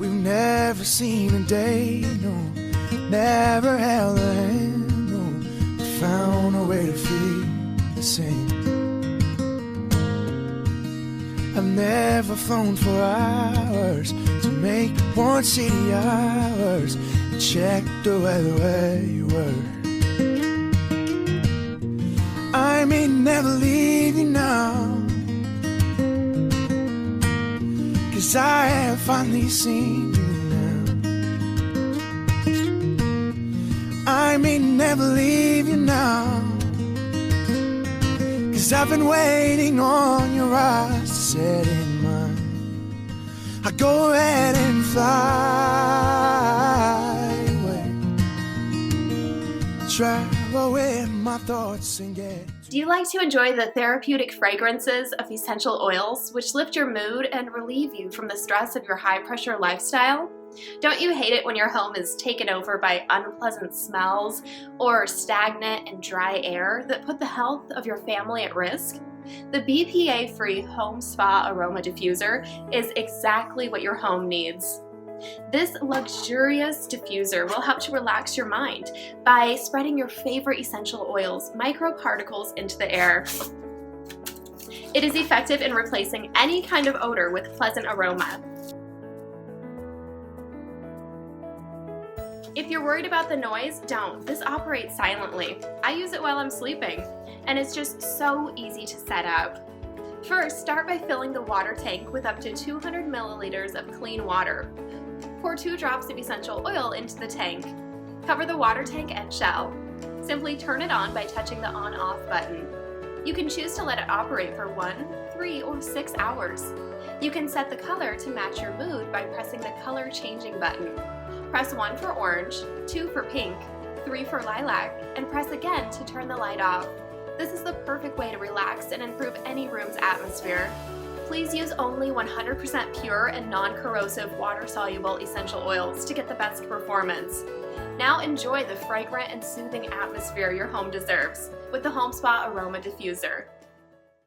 We've never seen a day, no, never held a hand, no, but found a way to feel the same. I've never flown for hours to make one city ours and check the weather where you were. I may never leave you now, 'cause I have finally seen you now. I may never leave you now, 'cause I've been waiting on your eyes to set in mine. I go ahead and fly away, travel with my thoughts and get. Do you like to enjoy the therapeutic fragrances of essential oils, which lift your mood and relieve you from the stress of your high-pressure lifestyle? Don't you hate it when your home is taken over by unpleasant smells or stagnant and dry air that put the health of your family at risk? The BPA-free Homespa Aroma Diffuser is exactly what your home needs. This luxurious diffuser will help to relax your mind by spreading your favorite essential oils, microparticles, into the air. It is effective in replacing any kind of odor with pleasant aroma. If you're worried about the noise, don't. This operates silently. I use it while I'm sleeping, and it's just so easy to set up. First, start by filling the water tank with up to 200 milliliters of clean water. Pour 2 drops of essential oil into the tank. Cover the water tank end shell. Simply turn it on by touching the on-off button. You can choose to let it operate for 1, 3, or 6 hours. You can set the color to match your mood by pressing the color changing button. Press 1 for orange, 2 for pink, 3 for lilac, and press again to turn the light off. This is the perfect way to relax and improve any room's atmosphere. Please use only 100% pure and non-corrosive water-soluble essential oils to get the best performance. Now enjoy the fragrant and soothing atmosphere your home deserves with the Homespa Aroma Diffuser.